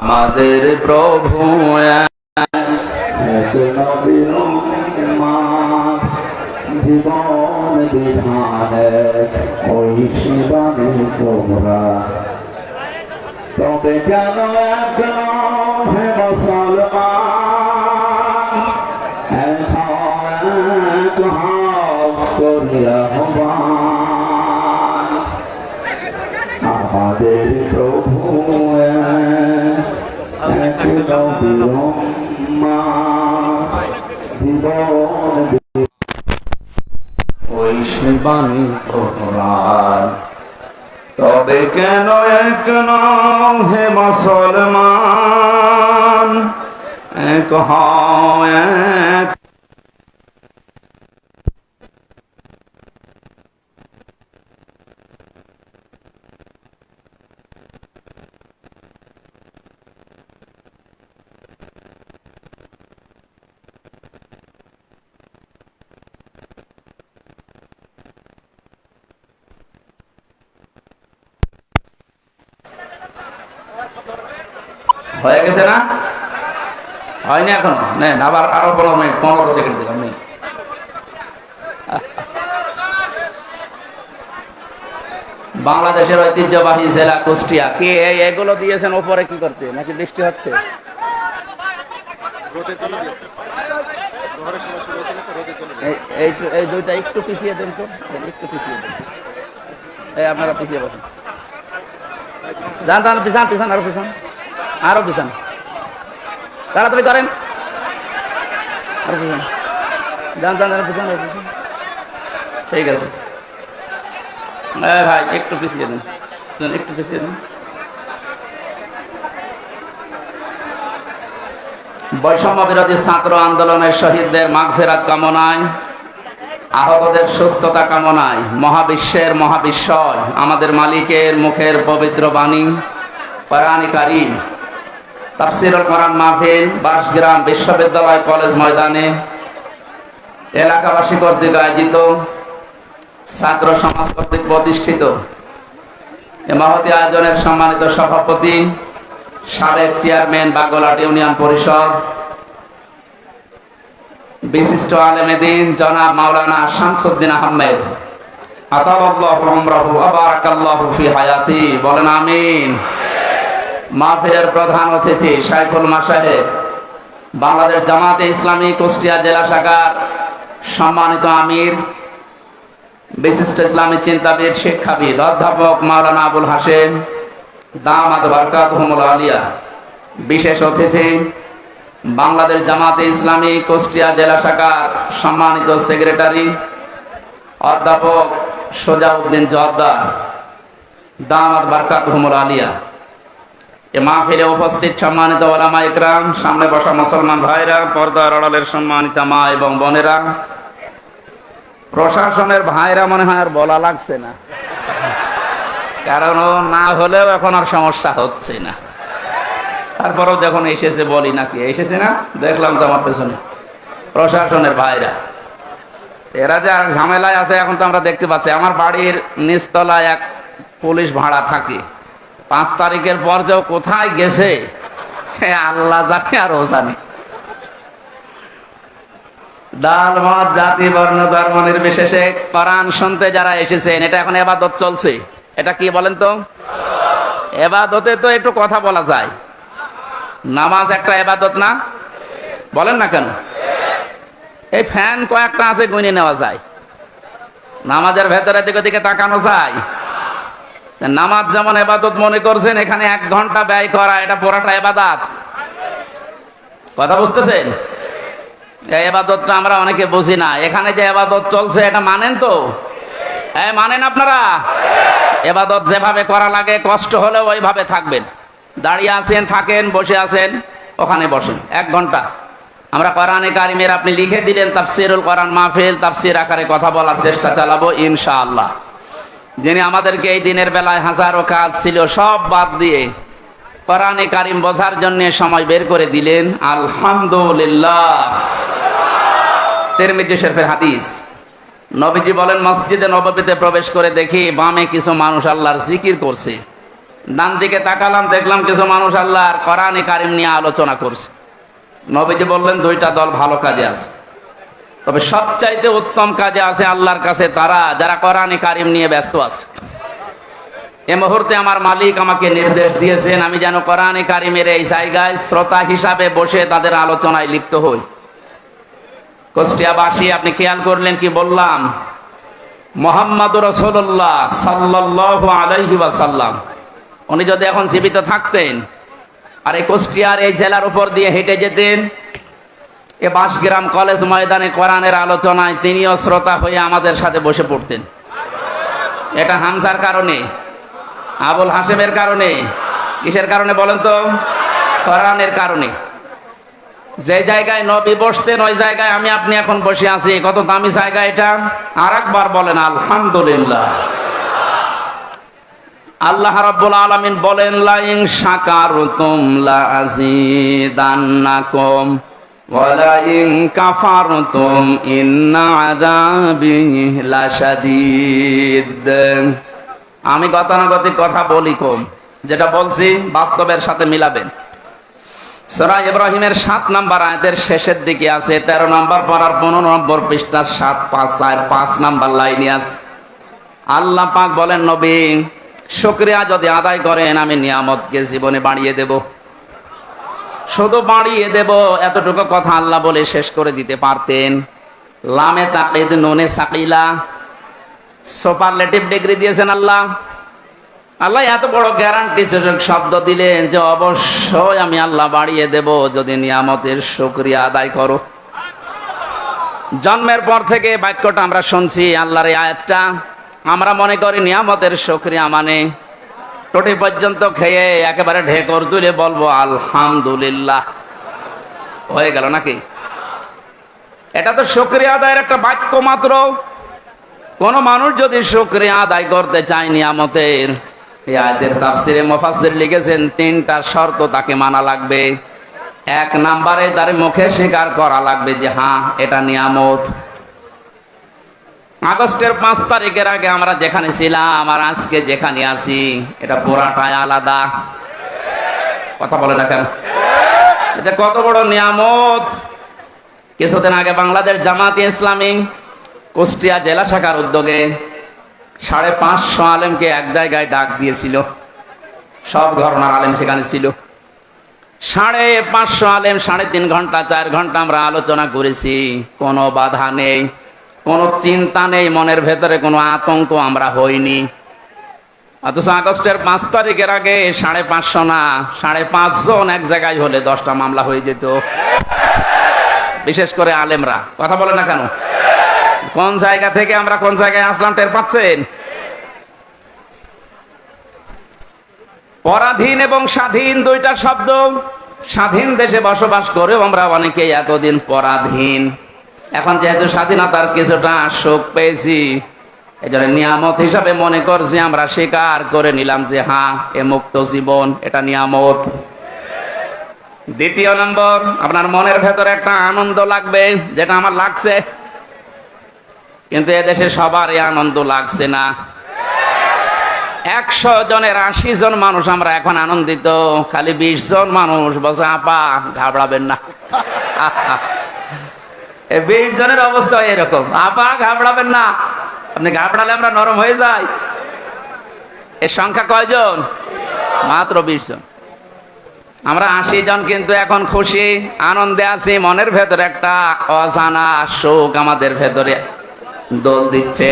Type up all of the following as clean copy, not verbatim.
আমাদের প্রভু এক নবীর উম্মত, জীবন বিধানের ওই শিবানী তোমরা। তবে কেন এক হে মুসলমান, এক হক করিয়া আহ্বান। আমাদের প্রভু এক নবীর উম্মত, জীবন ওই শিবানী তোমরা। তবে কেন এক নাম হে মুসলমান, এক হও এক। হয়ে গেছে না? হয়নি এখনো? নেন আবার আরো 15 সেকেন্ড দিলাম। বাংলাদেশের ঐতিহ্যবাহী জেলা কুষ্টিয়া। কে এগুলো দিয়েছেন ওপরে কি করতে, নাকি বৃষ্টি হচ্ছে? এই দুইটা একটু পিছিয়ে দেন তো, একটু পিছিয়ে দেন। এই আপনারা পিছিয়ে বসেন, যান যান, পিছান পিছান, আরো পিছান, আরো পিছান, তাড়াতাড়ি করেন, আরো পিছান, যান যান, আরো পিছান, আরো পিছান। ঠিক আছে ভাই, একটু পিছিয়ে দেন, একটু পিছিয়ে দেন। বৈষম্য বিরোধী ছাত্র আন্দোলনের শহীদদের মাগফিরাত কামনায়, আহতদের সুস্থতা কামনায়, মহাবিশ্বের মহাবিশ্বয় আমাদের মালিকের মুখের পবিত্র বাণী কোরআনে কারীম তাফসীরুল কোরআন মাহফিল বাঁশগ্রাম বিশ্ববিদ্যালয় কলেজ ময়দানে এলাকাবাসী কর্তৃক আয়োজিত, ছাত্র সমাজ কর্তৃক প্রতিষ্ঠিত এ মহতী আয়োজনের সম্মানিত সভাপতি, সাবেক চেয়ারম্যান বাগলাট ইউনিয়ন পরিষদ, বিশিষ্ট আলেমে দ্বীন জনাব মাওলানা শামসুদ্দিন আহমেদ, আতালাল্লাহু উমরাহু ওয়া বারাকাল্লাহু ফি হায়াতি, বলেন আমিন। মাহফিলের প্রধান অতিথি শাইখুল মাশায়েখ, বাংলাদেশ জামাতে ইসলামী কুষ্টিয়া জেলা শাখার সম্মানিত আমির, বিশিষ্ট ইসলামী চিন্তাবিদ শিক্ষাবিদ অধ্যাপক মাওলানা আবুল হাশেম দামাত বারকাতুহুমুল আলিয়া। বিশেষ অতিথি বাংলাদেশ জামাতে ইসলামী কুষ্টিয়া জেলা শাখার সম্মানিত সেক্রেটারি অধ্যাপক সোজাউদ্দিন জোয়ারদার দামাত বারকাতুহুমুল আলিয়া। এ মাহফিলে উপস্থিত সম্মানিত ওলামা ইকরাম, সামনে বসা মুসলমান ভাইরা, পর্দার আড়ালের সম্মানিত মা এবং বোনেরা, প্রশাসনের ভাইরা মনে হয় আর বলা লাগছে না, কারণ না হলেও এখন আর সমস্যা হচ্ছে না। তারপরেও যখন এসেছে বলি নাকি, এসেছে না, দেখলাম তো আমার পেছনে প্রশাসনের ভাইরা, এরা যে আর ঝামেলায় আছে এখন তো আমরা দেখতে পাচ্ছি। আমার বাড়ির নিচতলায় এক পুলিশ ভাড়া থাকে, 5 তারিখের পর যে কোথায় গেছে আল্লাহ জানে আর ও জানে। ডাল মত জাতি বর্ণ ধর্ম নির্বিশেষে কোরআন শুনতে যারা এসেছেন, এটা এখন ইবাদত চলছে। এটা কি বলেন তো? ইবাদতে তো একটু কথা বলা যায়, নামাজ একটা ইবাদত না? বলেন না কেন? এই ফ্যান কয়েকটা আছে, গুনে নেওয়া যায়। নামাজের ভেতরে দিকে দিকে তাকানো যায়? নামাজ যেমন ইবাদত মনে করছেন, এখানে 1 ঘন্টা ব্যয় করা এটা পুরাটা ইবাদত। কথা বুঝতেছেন? এই ইবাদতটা আমরা অনেকে বুঝি না। এখানে যে ইবাদত চলছে এটা মানেন তো? মানেন আপনারা? ইবাদত যেভাবে করা লাগে, কষ্ট হলেও ওইভাবে থাকবেন। দাঁড়িয়ে আছেন থাকেন, বসে আছেন ওখানে বসেন। 1 ঘন্টা আমরা কোরআনে কারিমের, আপনি লিখে দিলেন তাফসীরুল কোরআন মাহফিল, তাফসীর আকারে কথা বলার চেষ্টা চালাবো ইনশাআল্লাহ। যিনি আমাদেরকে এই দিনের বেলায় হাজারো কাজ ছিল সব বাদ দিয়ে কোরআনে কারিম বোঝার জন্য সময় বের করে দিলেন, আলহামদুলিল্লাহ। তিরমিজি শরীফের হাদিস, নবীজি বলেন, মসজিদে নববীতে প্রবেশ করে দেখি বামে কিছু মানুষ আল্লাহর জিকির করছে, ডান দিকে তাকালাম, দেখলাম কিছু মানুষ আল্লাহর কোরআনে কারিম নিয়ে আলোচনা করছে। নবীজি বললেন দুইটা দল ভালো কাজে আছে, তবে সবচাইতে উত্তম কাজে আছে আল্লাহর কাছে তারা যারা কোরআনে কারিম নিয়ে ব্যস্ত আছে। এ মুহূর্তে আমার মালিক আমাকে নির্দেশ দিয়েছেন আমি যেন কোরআনে কারিমের এই জায়গায় শ্রোতা হিসাবে বসে তাদের আলোচনায় লিপ্ত হই। কুষ্টিয়াবাসী, আপনি খেয়াল করলেন কি বললাম? মুহাম্মাদুর রাসূলুল্লাহ সাল্লাল্লাহু আলাইহি ওয়াসাল্লাম উনি যদি এখন জীবিত থাকতেন আর এই কুষ্টিয়ার এই জেলার উপর দিয়ে হেঁটে যেতেন, এ বাঁশগ্রাম কলেজ ময়দানে কোরআনের আলোচনায় তিনিও শ্রোতা হয়ে আমাদের সাথে বসে পড়তেন। এটা হামজার কারণে, আবুল হাসেমের কারণে, কিসের কারণে বলেন তো? কোরআনের কারণে। যে জায়গায় নবী বসতেন ওই জায়গায় আমি আপনি এখন বসে আছি। কত দামি জায়গা এটা! আর একবার বলেন আলহামদুলিল্লাহ। আল্লাহ রাব্বুল আলামিন বলেন লাইন শাকারতুম লাযিদান্নাকুম ওয়া লাইন কাফারতুম ইন্না আযাবি লাশাদীদ। আমি গতানুগতিক কথা বলি কম, যেটা বলছি বাস্তবের সাথে মিলাবেন। সূরা ইব্রাহিমের 7 নম্বর আয়াতের শেষের দিকে আছে, 13 নম্বর পারার 15 নম্বর পৃষ্ঠার 7-5 নম্বর লাইনে আছে। আল্লাহ পাক বলেন নবী শুকরিয়া যদি আদায় করেন আমি নিয়ামতকে জীবনে বাড়িয়ে দেব। শুধু বাড়িয়ে দেব এতটুকু কথা আল্লাহ বলে শেষ করে দিতে পারতেন। লামে তাকিদ নুনে সাকিলা, সুপারলেটিভ ডিগ্রি দিয়েছেন আল্লাহ। আল্লাহ এত বড় গ্যারান্টি শব্দ দিলেন যে অবশ্যই আমি আল্লাহ বাড়িয়ে দেব যদি নিয়ামতের শুকরিয়া আদায় করো। জন্মের পর থেকে বাক্যটা আমরা শুনছি, আল্লাহর এই আয়াতটা আমরা মনে করি নিয়ামতের শুকরিয়া মানে টোটি পর্যন্ত খেয়ে একেবারে ঢেকর তুলে বলবো আলহামদুলিল্লাহ, হয়ে গেল নাকি? এটা তো শুকরিয়া আদায়ের একটা বাক্য মাত্র। কোন মানুষ যদি শুকরিয়া আদায় করতে চায় নিয়ামতের, এই আয়াতের তাফসিরে মুফাসসির লিখেছেন 3টা শর্ত তাকে মানা লাগবে। 1 নম্বরে তার মুখে স্বীকার করা লাগবে যে হ্যাঁ এটা নিয়ামত। আগস্টের 5 তারিখের আগে আমরা যেখানে ছিলাম আর আজকে যেখানে আছি এটা পুরাটাই আলাদা। কথা বলে না কেন? এটা কত বড় নিয়ামত! কিছুদিন আগে বাংলাদেশ জামাতে ইসলামী কুষ্টিয়া জেলা শাখার উদ্যোগে 550 আলেমকে এক জায়গায় ডাক দিয়েছিল। সব ঘরানার আলেম সেখানে ছিল। 550 আলেম 3.5 ঘন্টা 4 ঘন্টা আমরা আলোচনা করেছি। কোনো বাধা নেই, কোনো চিন্তা নেই, মনের ভেতরে কোনো আতঙ্ক আমরা হইনি। অথচ আগস্টের 5 তারিখের আগে 550 না 5.5 জন এক জায়গায় হলে 10টা মামলা হয়ে যেত। বিশেষ করে আলেমরা। কথা বলে না কেন? কোন জায়গা থেকে আমরা কোন জায়গায় আসলাম টের পাচ্ছেন? পরাধীন এবং স্বাধীন দুইটা শব্দ। স্বাধীন দেশে বসবাস করেও আমরা অনেকেই এতদিন পরাধীন। এখন যেহেতু স্বাধীনতার কিছুটা সুখ পেয়েছি, এই জন্য নিয়ামত হিসাবে মনে করছি, আমরা স্বীকার করে নিলাম যে হ্যাঁ এ মুক্ত জীবন, এটা নিয়ামত। 2 নম্বর, আপনার মনের ভেতরে একটা আনন্দ লাগবে, যেটা আমার লাগছে। কিন্তু এদেশে সবার এই আনন্দ লাগছে না। 100 জনের 80 জন মানুষ আমরা এখন আনন্দিত, খালি 20 জন মানুষ বলছে আপা ঘাবড়াবেন না। 20 জনের অবস্থা এরকম, আপা ঘাবড়াবেন না। আপনি ঘাবড়ালে আমরা নরম হয়ে যাই। এর সংখ্যা কয়জন? মাত্র 20 জন। আমরা 80 জন কিন্তু এখন খুশি, আনন্দে আছি। মনের ভেতরে একটা অজানা সুখ আমাদের ভেতরে দোল দিচ্ছে।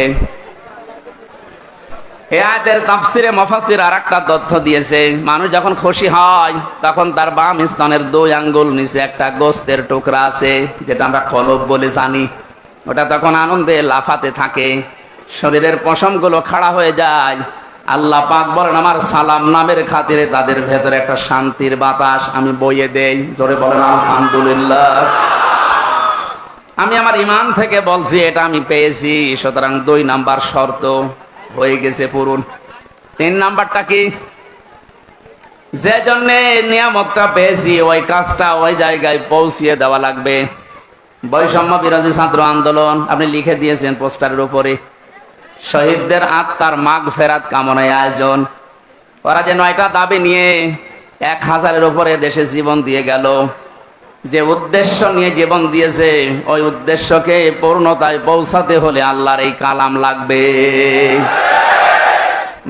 এই আয়াতের তাফসিরে মুফাসসির আরেকটা তথ্য দিয়েছে, মানুষ যখন খুশি হয় তখন তার বাম স্তনের 2 আঙ্গুল নিচে একটা গোস্তের টুকরা আছে, যেটা আমরা কলব বলে জানি। ওটা তখন আনন্দে লাফাতে থাকে, শরীরের পশমগুলো খাড়া হয়ে যায়। আল্লাহ পাক বলেন আমার সালাম নামের খাতিরে তাদের ভেতরে একটা শান্তির বাতাস আমি বইয়ে দেই। জোরে বলেন আলহামদুলিল্লাহ। আমি আমার ঈমান থেকে বলছি এটা আমি পেয়েছি, সুতরাং 2 নাম্বার শর্ত হয়ে গেছে পূরণ। 3 নাম্বারটা কি? যে জন্য নিয়ামতটা পেয়েছি ওই কাজটা ওই জায়গায় পৌঁছিয়ে দেওয়া লাগবে। বৈষম্য বিরোধী ছাত্র আন্দোলন আপনি লিখে দিয়েছেন পোস্টারের উপরে, শহীদদের আত্মার মাগফেরাত কামনায় আয়োজন। ওরা যে 9টা দাবি নিয়ে 1000-এর উপরে দেশে জীবন দিয়ে গেল, যে উদ্দেশ্য নিয়ে জীবন দিয়েছে, ওই উদ্দেশ্যকে পূর্ণতায় পৌঁছাতে হলে আল্লাহর এই কালাম লাগবে।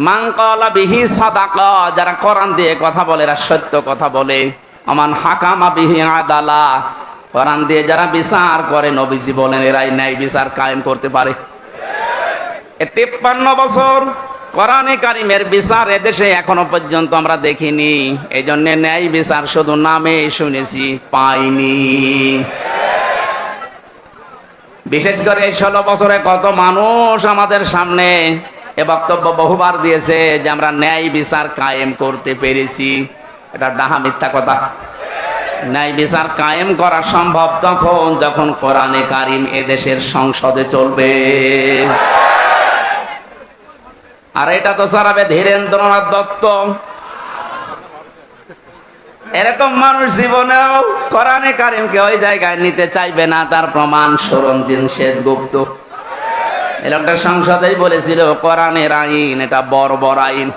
মান ক্বালা বিহি সাদাকা, যারা কোরআন দিয়ে কথা বলে এরা সত্য কথা বলে। আমান হাকামা বিহি আদালা, কোরআন দিয়ে যারা বিচার করে নবীজি বলেন এরাই ন্যায় বিচার কায়েম করতে পারে। 53 বছর কোরআনে কারিমের বিচার এদেশে এখনো পর্যন্ত আমরা দেখিনি। এই জন্য ন্যায় বিচার শুধু নামে শুনেছি, পাইনি। বিশেষ করে এই 16 বছরে কত মানুষ আমাদের সামনে এ বক্তব্য বহুবার দিয়েছে যে আমরা ন্যায় বিচার কায়েম করতে পেরেছি। এটা ডাহা মিথ্যা কথা। ন্যায় বিচার কায়েম করা সম্ভব তখন যখন কোরআনে কারিম এদেশের সংসদে চলবে। আর এটা তো চালাবে ধীরেন্দ্রনাথ দত্ত। এরকম মানুষ জীবনেও কোরআনে কারিমকে ওই জায়গায় নিতে চাইবে না। তার প্রমাণ সরঞ্জিত সেনগুপ্ত। এই লোকটা সংসদেই বলেছিল কোরআনের আইন এটা বর্বর আইন।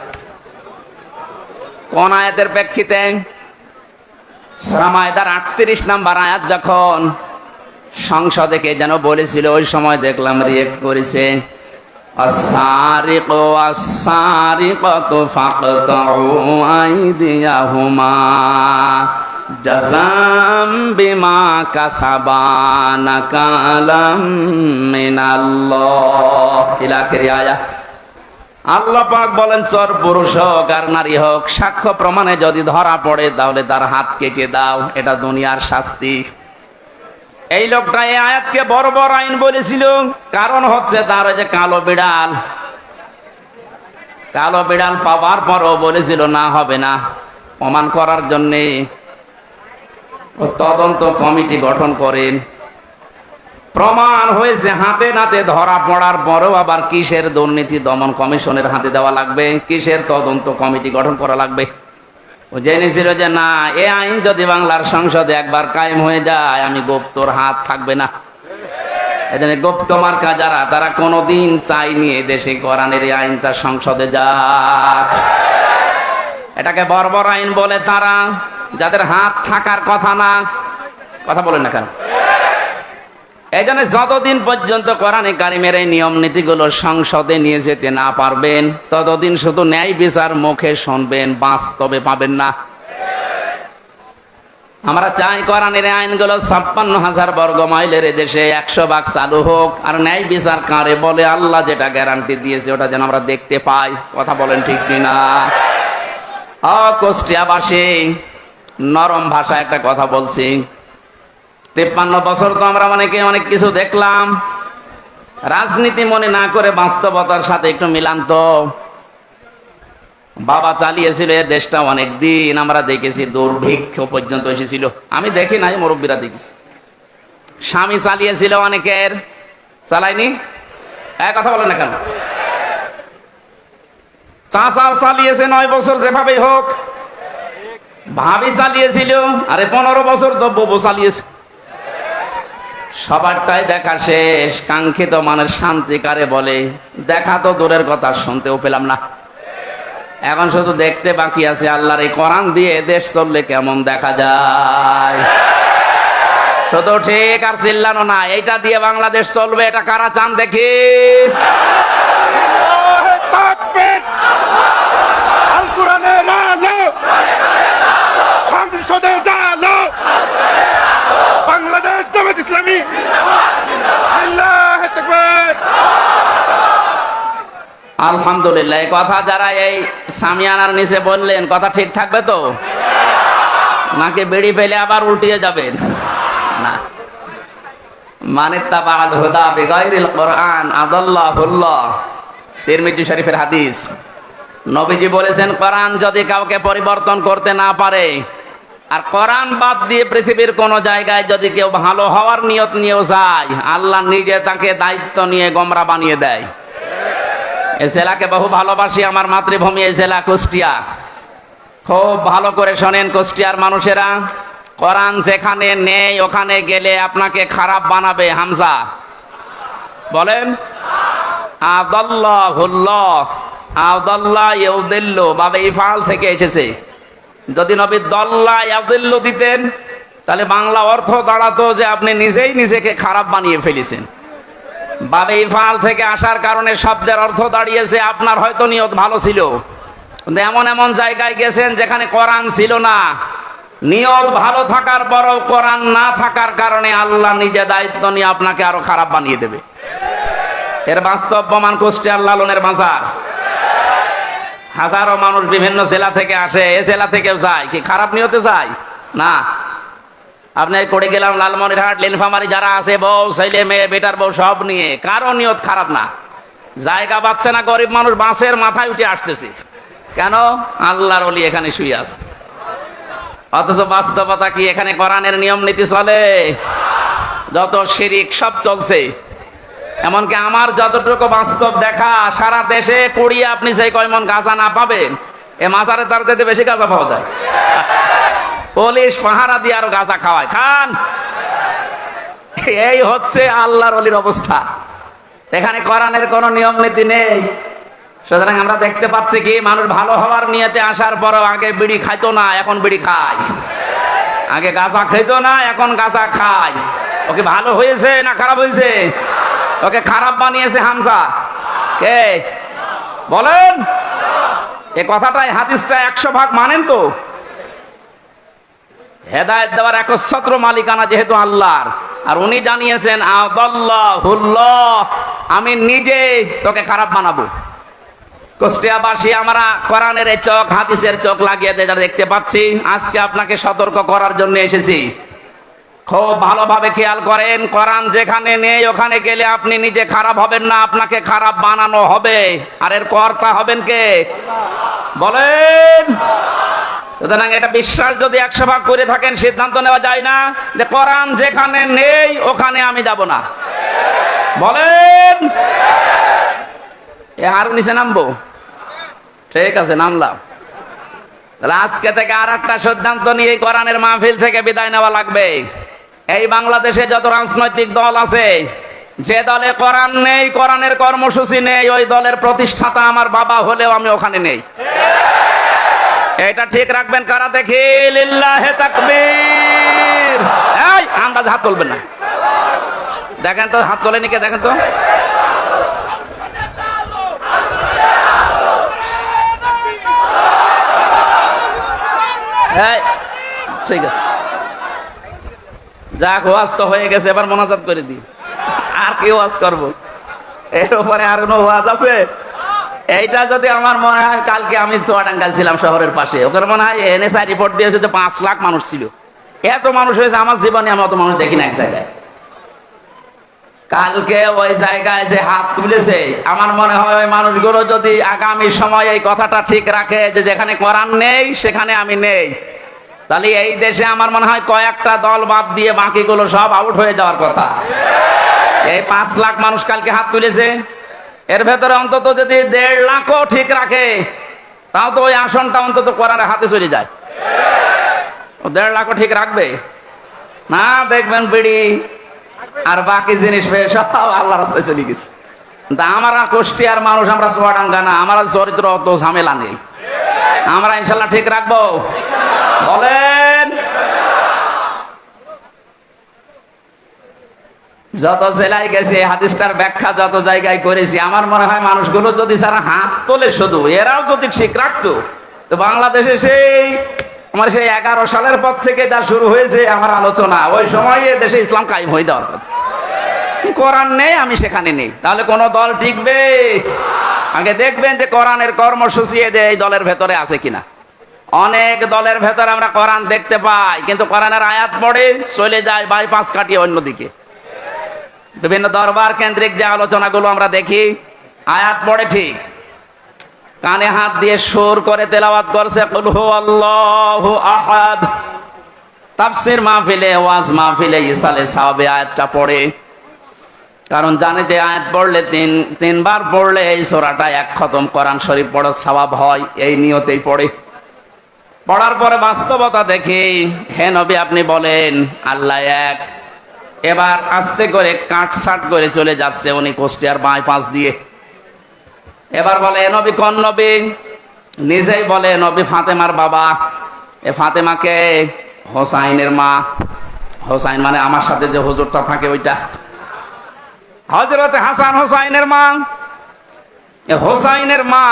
কোন আয়াতের প্রেক্ষিতে? সূরা মায়দার 38 নম্বর আয়াত যখন সংসদে কে যেন বলেছিল, ওই সময় দেখলাম রিয়েক্ট করেছে, আস-সারিকু ওয়াস-সারিকাতু ফাকতাউ আইদিয়াহুমা জাযাম বিমা কাসাবা নাকালাম মিনাল্লাহ। ইলা আখিরি আয়াত। আল্লাহ পাক বলেন চোর পুরুষ হোক আর নারী হোক, সাক্ষ্য প্রমাণে যদি ধরা পড়ে তাহলে তার হাত কেটে দাও। এটা দুনিয়ার শাস্তি। এই লোকটা এই আয়াতকে বর্বর আইন বলেছিল। কারণ হচ্ছে তার ওই যে কালো বিড়াল পাওয়ার পরও বলেছিল না হবে না। প্রমাণ করার জন্যে তদন্ত কমিটি গঠন করেন। প্রমাণ হয়েছে, হাতে নাতে ধরা পড়ার পরেও আবার কিসের দুর্নীতি দমন কমিশনের হাতে দেওয়া লাগবে, কিসের তদন্ত কমিটি গঠন করা লাগবে। ও জেনেছিল যে না, এ আইন যদি বাংলার সংসদে একবার কায়েম হয়ে যায় আমি গুপ্তর হাত থাকবে না। এজন্য গুপ্ত মার্কা যারা, তারা কোনোদিন চাইনি এ দেশে কোরআনের এই আইনটা সংসদে যাক। এটাকে বর্বর আইন বলে তারা, যাদের হাত থাকার কথা না। কথা বলেন না কেন? এই জন্য যতদিন পর্যন্ত কোরআনে কারিমের এই নিয়ম নীতিগুলো সংসদে নিয়ে যেতে না পারবেন, ততদিন শুধু ন্যায় বিচার মুখে শুনবেন, বাস্তবে পাবেন না। আমরা চাই কোরআনের আইনগুলো 56,000 বর্গ মাইলের দেশে 100 ভাগ চালু হোক। আর ন্যায় বিচার কারে বলে, আল্লাহ যেটা গ্যারান্টি দিয়েছে ওটা যেন আমরা দেখতে পাই। কথা বলেন ঠিক কিনা? কুষ্টিয়াবাসী নরম ভাষায় একটা কথা বলছি। 53 বছর তো আমরা অনেক কিছু দেখলাম। রাজনীতি মনে না করে বাস্তবতার সাথে একটু মিলান তো। বাবা চালিয়েছিল এ দেশটা অনেক দিন, আমরা দেখেছি দুর্ভিক্ষ পর্যন্ত এসেছিল। আমি দেখি নাই, মুরব্বীরা দেখেছি। স্বামী চালিয়েছিল অনেকের, চালায়নি? কথা বলেন না কেন? চাচা চালিয়েছে 9 বছর, যেভাবেই হোক। ভাবি চালিয়েছিল, আরে 15 বছর তো বউ চালিয়েছে। সবারটাই দেখা শেষ। কাঙ্ক্ষিত মানের শান্তি কারে বলে? দেখা তো দূরের কথা, শুনতেও পেলাম না। এখন শুধু দেখতে বাকি আছে আল্লাহর এই কোরআন দিয়ে দেশ চললে কেমন দেখা যায়। শুধু ঠিক আর চিল্লানো না, এইটা দিয়ে বাংলাদেশ চলবে, এটা কারা চান দেখি? বাংলাদেশ জামাত ইসলামী। আলহামদুলিল্লাহ। এই কথা যারা এই সামিয়ানার নিচে বললেন, কথা ঠিক থাকবে তো নাকি বেড়ি ফেলে আবার উল্টিয়ে যাবেন? না। মানিত্তাবাল হুদা বিগাইরিল কোরআন আদাল্লাহুল্লাহ। তিরমিজি শরীফের হাদিস। নবীজি বলেছেন, কোরআন যদি কাউকে পরিবর্তন করতে না পারে, আর কোরআন বাদ দিয়ে পৃথিবীর কোন জায়গায় যদি কেউ ভালো হওয়ার নিয়ত নিয়েও যায়, আল্লাহ নিজে তাকে দায়িত্ব নিয়ে গোমরা বানিয়ে দেয়। এই জেলাকে বহু ভালোবাসি, আমার মাতৃভূমি এই জেলা কুষ্টিয়া। খুব ভালো করে শোনেন কুষ্টিয়ার মানুষেরা, কোরআন যেখানে নেই ওখানে গেলে আপনাকে খারাপ বানাবে। হামজা বলেন, আদাল্লাহুল্লাহ। আউদাল্লাহ ইউদিল্লু বাবে ইফআল থেকে এসেছে। যদি নবী দল্লা ইয়াদিল্লু দিতেন তাহলে বাংলা অর্থ দাঁড়াতো যে আপনি নিজেই নিজেকে খারাপ বানিয়ে ফেলেছেন। বাবে ইফআল থেকে আসার কারণে শব্দের অর্থ দাঁড়িয়েছে আপনার হয়তো নিয়ত ভালো ছিল, কিন্তু এমন এমন জায়গায় গেছেন যেখানে কোরআন ছিল না। নিয়ত ভালো থাকার পরও কোরআন না থাকার কারণে আল্লাহ নিজে দায়িত্ব নিয়ে আপনাকে আরো খারাপ বানিয়ে দেবে। এর বাস্তব প্রমাণ কুষ্টিয়ার লালনের বাজার। হাজারো মানুষ বিভিন্ন জেলা থেকে আসে, এ জেলা থেকে যায় কি খারাপ নিয়তে যায় না। আপনি করে গেলাম লালমনিরহাট, নীলফামারী যারা আছে, বউ ছেলে মেয়ে বেটার বউ সব নিয়ে, কারো নিয়ত খারাপ না। জায়গা পাচ্ছে না, গরিব মানুষ বাসের মাথায় উঠে আসতেছে কেন? আল্লাহর ওলি এখানে শুয়ে আছে। অথচ বাস্তবতা কি? এখানে কোরআনের নিয়ম নীতি চলে, যত শিরিক সব চলছে। এমনকি আমার যতটুকু বাস্তব দেখা, সারা দেশে পড়িয়ে আপনি যে কয় মন গাঁজা না পাবেন, এ মাজারে তার দিতে বেশি গাঁজা পাওয়া যায়। পুলিশ পাহারা দিয়ে আরো গাঁজা খাওয়ায়, খান। এই হচ্ছে আল্লাহর ওলির অবস্থা। এখানে কোরআনের কোনো নিয়ম নীতি নেই। সুতরাং আমরা দেখতে পাচ্ছি কি, মানুষ ভালো হওয়ার নিয়তে আসার পরও আগে বিড়ি খাইতো না, এখন বিড়ি খায়। আগে গাঁজা খাইতো না, এখন গাঁজা খায়। ওকে ভালো হয়েছে না খারাপ হয়েছে? ওকে খারাপ বানিয়েছে হামজা কে বলেন? এ কথাটাই হাদিসটা 100 ভাগ মানেন তো? হেদায়েত দেওয়ার একচ্ছত্র মালিকানা যেহেতু আল্লাহর, আর উনি জানিয়েছেন আদাল্লাহুল্লাহ, আমি নিজে তোকে খারাপ বানাবো। কুষ্টিয়াবাসী আমরা কোরআনের এই চোখ, হাদিসের চোখ লাগিয়ে দেখতে পাচ্ছি। আজকে আপনাকে সতর্ক করার জন্য এসেছি। খুব ভালোভাবে খেয়াল করেন, কোরআন যেখানে নেই ওখানে গেলে আপনি নিজে খারাপ হবেন না, আপনাকে খারাপ বানানো হবে। আর এর কর্তা হবেন কে বলেন? সুতরাং এটা বিশ্বাস যদি 100 ভাগ করে থাকেন, সিদ্ধান্ত নেওয়া যায় না যে কোরআন যেখানে নেই ওখানে আমি যাব না। বলেন আর নিচে নামবো? ঠিক আছে, নামলাম। তাহলে আজকে থেকে আর একটা সিদ্ধান্ত নিয়ে কোরআনের মাহফিল থেকে বিদায় নেওয়া লাগবে। এই বাংলাদেশে যত রাজনৈতিক দল আছে, যে দলে কোরআন নেই, কোরআনের কর্মসূচি নেই, ওই দলের প্রতিষ্ঠাতা আমার বাবা হলেও আমি ওখানে নেই। এটা ঠিক রাখবেন কারা দেখি? লিল্লাহে তাকবীর। এই আন্দাজ হাত তুলবেন না, দেখেন তো হাত তোলেনি কে, দেখেন তো। ঠিক আছে, যাক, ওয়াজ তো হয়ে গেছে, এবার মোনাজাত করে দিই। আর কি ওয়াজ করব? এর উপরে আর কোনো ওয়াজ আছে? এইটা যদি আমার মনে হয়, কালকে আমি চুয়াডাঙ্গা ছিলাম শহরের পাশে, ওখানে মনে হয় এনএসআই রিপোর্ট দিয়েছে যে 5 লাখ মানুষ ছিল। এত মানুষ হয়েছে আমার জীবনে আমি অত মানুষ দেখি না এক জায়গায়। কালকে ওই জায়গায় যে হাত তুলেছে, আমার মনে হয় ওই মানুষগুলো যদি আগামী সময় এই কথাটা ঠিক রাখে যে যেখানে কোরআন নেই সেখানে আমি নেই, তাহলে এই দেশে আমার মনে হয় কয়েকটা দল বাদ দিয়ে বাকিগুলো সব আউট হয়ে যাওয়ার কথা। এই 5 লাখ মানুষ কালকে হাত তুলেছে, এর ভেতরে অন্তত যদি 1.5 লাখও ঠিক রাখে, তাও তো ওই আসনটা অন্তত কোরআনের হাতে চলে যায়। 1.5 লাখও ঠিক রাখবে না, দেখবেন বিড়ি আর বাকি জিনিস পেয়ে সব আল্লাহ রাস্তায় চলে গেছে। আমরা কুষ্টিয়ার মানুষ, আমরা চুয়াডাঙ্গা না, আমার চরিত্র অত ঝামেলা নেই। আমরা ইনশাল্লাহ ঠিক রাখবো, বলেন। যত জেলায় গেছি হাদিসটার ব্যাখ্যা যত জায়গায় করেছি, আমার মনে হয় মানুষগুলো যদি সারা হাত তোলে শুধু, এরাও যদি ঠিক রাখতো, তো বাংলাদেশে সেই আমার সেই 11 সালের পর থেকে যা শুরু হয়েছে আমার আলোচনা, ওই সময় দেশে ইসলাম কায়েম হয়ে যাওয়ার কথা। কোরআন নেই, আমি সেখানে নেই, তাহলে কোন দল টিকবে? আগে দেখবেন যে কোরআনের কর্মসূচি এই দলের ভেতরে আছে কিনা। অনেক দলের ভেতরে আমরা কোরআন দেখতে পাই, কিন্তু কোরআনের আয়াত পড়ে চলে যায় বাইপাস কাটিয়ে অন্যদিকে। বিভিন্ন দরবার কেন্দ্রিক যে আলোচনাগুলো আমরা দেখি, আয়াত পড়ে ঠিক, কানে হাত দিয়ে সুর করে তেলাওয়াত করছে কুল হুয়াল্লাহু আহাদ। তাফসীর মাহফিলে, ওয়াজ মাহফিলে ইসালে সাহাবে আয়াতটা পড়ে, কারণ জানে যে আয়াত পড়লে তিনবার পড়লে এই সূরাটা 1 খতম কোরআন শরীফ পড়ার সওয়াব হয়, এই নিয়তেই পড়ে। পড়ার পরে বাস্তবতা দেখি, হে নবী আপনি বলেন আল্লাহ এক। এবার আস্তে করে কাটছাট করে চলে যাচ্ছে উনি কুষ্টিয়ার বাইপাস দিয়ে। এবার বলে এ নবী কোন নবী? নিজেই বলে নবী ফাতেমার বাবা। এ ফাতেমাকে হোসাইনের মা। হোসাইন মানে আমার সাথে যে হুজুরটা থাকে ওইটা, হযরতে হাসান হোসাইনের মা। এ হোসাইনের মা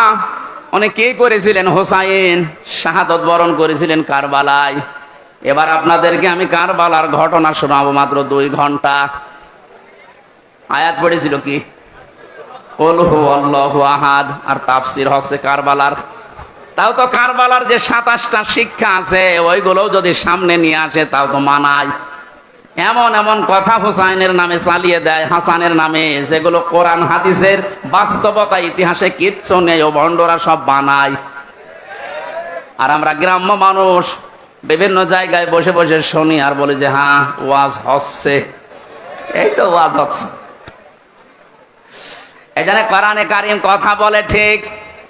উনি কি করেছিলেন? হোসাইন শাহাদত বরণ করেছিলেন কারবালায়। এবার আপনাদেরকে আমি কারবালার ঘটনা শোনাবো মাত্র 2 ঘন্টা। আয়াত পড়েছিল কি? কুল হুয়াল্লাহু আহাদ, আর তাফসীর হচ্ছে কারবালার। তাও তো কারবালার যে 27টা শিক্ষা আছে ওইগুলোও যদি সামনে নিয়ে আসে তাও তো মানায়। এমন এমন কথা হুসাইনের নামে চালিয়ে দেয়, হাসানের নামে, যেগুলো কোরআন হাদিসের বাস্তবতা ইতিহাসে কিচ্ছু নেই, ও ভণ্ডরা সব বানায়। আর আমরা গ্রাম্য মানুষ বিভিন্ন জায়গায় বসে বসে শুনি আর বলি যে হ্যাঁ ওয়াজ হচ্ছে, এই তো ওয়াজ হচ্ছে। এই জন্য কোরআনে কারিম কথা বলে ঠিক,